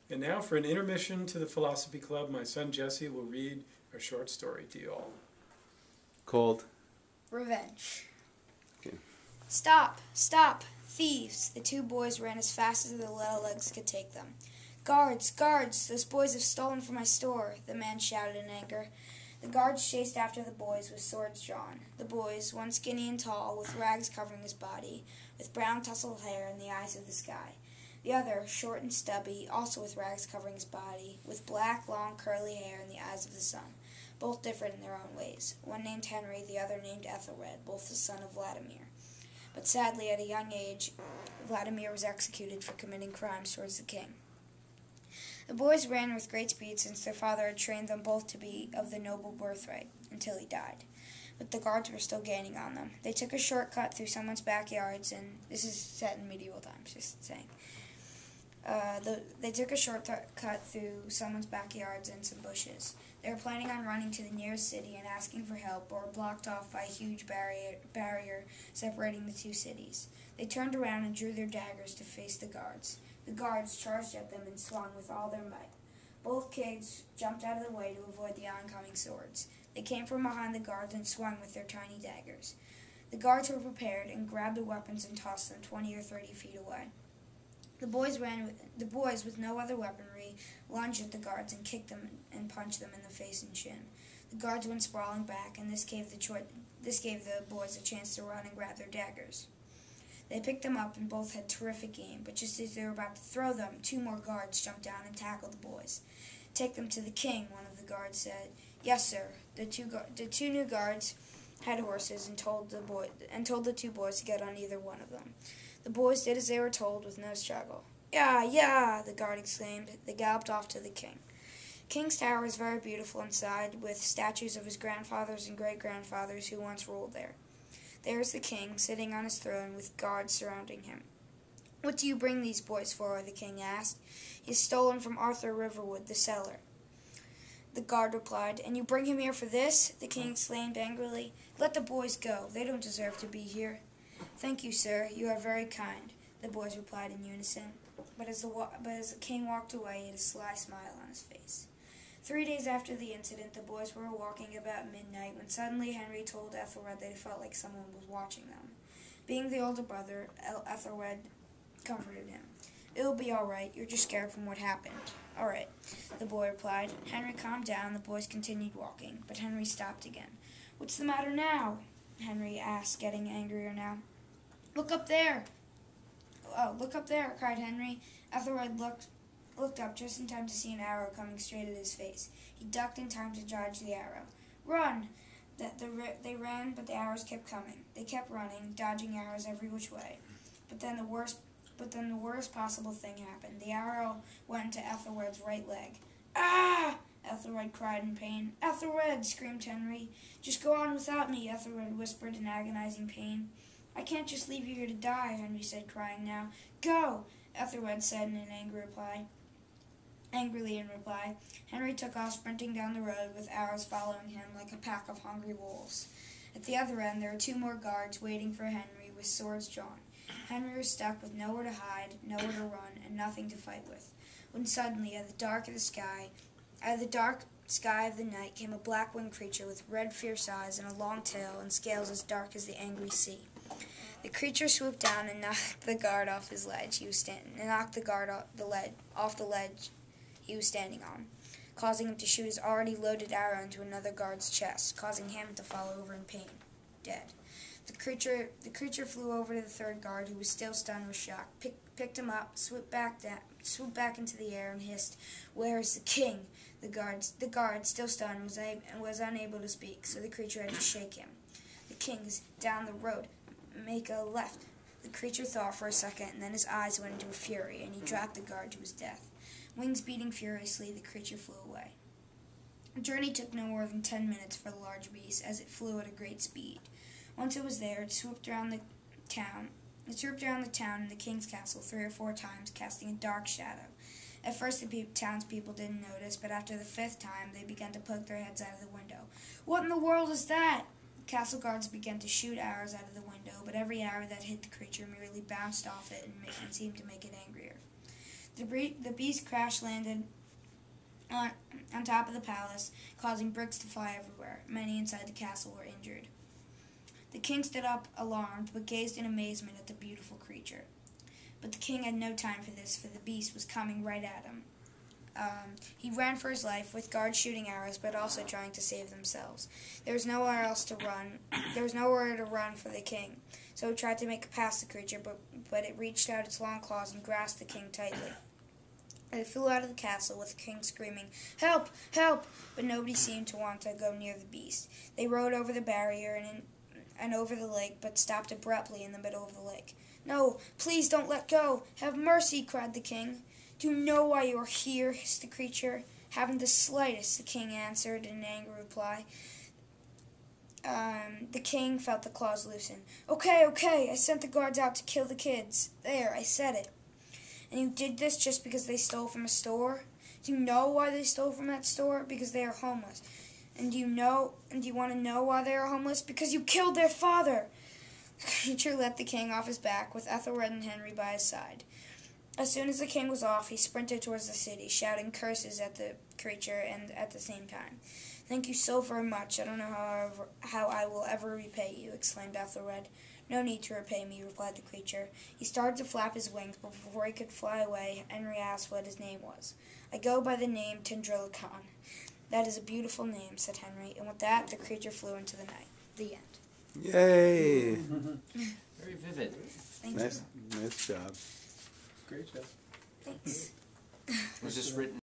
And now for an intermission to the Philosophy Club, my son Jesse will read a short story to you all. Called Revenge. Okay. Stop! Stop! Thieves! The two boys ran as fast as their little legs could take them. Guards! Guards! Those boys have stolen from my store, the man shouted in anger. The guards chased after the boys with swords drawn. The boys, one skinny and tall, with rags covering his body, with brown tousled hair and the eyes of the sky. The other, short and stubby, also with rags covering his body, with black, long, curly hair and the eyes of the sun, both different in their own ways. One named Henry, the other named Ethelred, both the son of Vladimir. But sadly, at a young age, Vladimir was executed for committing crimes towards the king. The boys ran with great speed since their father had trained them both to be of the noble birthright, until he died. But the guards were still gaining on them. They took a shortcut through someone's backyards, and this is set in medieval times, just saying. They took a shortcut through someone's backyards and some bushes. They were planning on running to the nearest city and asking for help, but were blocked off by a huge barrier separating the two cities. They turned around and drew their daggers to face the guards. The guards charged at them and swung with all their might. Both kids jumped out of the way to avoid the oncoming swords. They came from behind the guards and swung with their tiny daggers. The guards were prepared and grabbed the weapons and tossed them 20 or 30 feet away. The boys, with no other weaponry, lunged at the guards and kicked them and punched them in the face and chin. The guards went sprawling back, and this gave the boys a chance to run and grab their daggers. They picked them up and both had terrific aim, but just as they were about to throw them, two more guards jumped down and tackled the boys. "Take them to the king," one of the guards said. "Yes, sir." The two new guards had horses and told the two boys to get on either one of them. The boys did as they were told with no struggle. "Yeah, yeah!" the guard exclaimed. They galloped off to the king. King's Tower was very beautiful inside, with statues of his grandfathers and great-grandfathers who once ruled there. There is the king, sitting on his throne with guards surrounding him. "What do you bring these boys for?" the king asked. "He's stolen from Arthur Riverwood, the seller." The guard replied. "And you bring him here for this?" the king exclaimed angrily. "Let the boys go. They don't deserve to be here." "Thank you, sir. You are very kind," the boys replied in unison. But as the king walked away, he had a sly smile on his face. 3 days after the incident, the boys were walking about midnight when suddenly Henry told Ethelred that he felt like someone was watching them. Being the older brother, Ethelred comforted him. "It'll be all right. You're just scared from what happened." "All right," the boy replied. Henry calmed down. The boys continued walking, but Henry stopped again. "What's the matter now?" Henry asked, getting angrier now. "Look up there!" "Oh, look up there!" cried Henry. Ethelred looked up just in time to see an arrow coming straight at his face. He ducked in time to dodge the arrow. "Run!" They ran, but the arrows kept coming. They kept running, dodging arrows every which way. But then the worst possible thing happened. The arrow went into Ethelred's right leg. "Ah!" Ethelred cried in pain. "Ethelred!" screamed Henry. "Just go on without me," Ethelred whispered in agonizing pain. "I can't just leave you here to die," Henry said, crying now. "Go!" Ethelred said in an angrily in reply. Henry took off sprinting down the road with arrows following him like a pack of hungry wolves. At the other end there were two more guards waiting for Henry with swords drawn. Henry was stuck with nowhere to hide, nowhere to run, and nothing to fight with. When suddenly, out of the dark sky of the night came a black-winged creature with red fierce eyes and a long tail and scales as dark as the angry sea. The creature swooped down and knocked the guard off his ledge he was standing on, causing him to shoot his already loaded arrow into another guard's chest, causing him to fall over in pain, dead. The creature flew over to the third guard, who was still stunned with shock, picked him up, swooped back into the air, and hissed, "Where is the king?" The guard, still stunned, was unable to speak, so the creature had to shake him. "The king is down the road. Make a left." The creature thought for a second, and then his eyes went into a fury, and he dropped the guard to his death. Wings beating furiously, the creature flew away. The journey took no more than 10 minutes for the large beast, as it flew at a great speed. Once it was there, it swooped around the town and the king's castle 3 or 4 times, casting a dark shadow. At first the townspeople didn't notice, but after the 5th time they began to poke their heads out of the window. "What in the world is that?" Castle guards began to shoot arrows out of the window, but every arrow that hit the creature merely bounced off it and seemed to make it angrier. The beast crash-landed on top of the palace, causing bricks to fly everywhere. Many inside the castle were injured. The king stood up, alarmed, but gazed in amazement at the beautiful creature. But the king had no time for this, for the beast was coming right at him. He ran for his life, with guards shooting arrows, but also trying to save themselves. There was nowhere else to run. There was nowhere to run for the king. So he tried to make it past the creature, but it reached out its long claws and grasped the king tightly. It flew out of the castle, with the king screaming, "Help! Help!" But nobody seemed to want to go near the beast. They rode over the barrier and over the lake, but stopped abruptly in the middle of the lake. "No, please don't let go! Have mercy!" cried the king. "Do you know why you are here?" hissed the creature. "Haven't the slightest," the king answered in an angry reply. The king felt the claws loosen. Okay, I sent the guards out to kill the kids. There, I said it." "And you did this just because they stole from a store? Do you know why they stole from that store? Because they are homeless. And do you want to know why they are homeless? Because you killed their father." The creature let the king off his back, with Ethelred and Henry by his side. As soon as the king was off, he sprinted towards the city, shouting curses at the creature and at the same time. "Thank you so very much. I don't know how I will ever repay you," exclaimed Ethelred. "No need to repay me," replied the creature. He started to flap his wings, but before he could fly away, Henry asked what his name was. "I go by the name Tindrilicon." "That is a beautiful name," said Henry, and with that, the creature flew into the night. The end. Yay! Very vivid. Thank Nice, you. nice job. Great job. Thanks. Was this written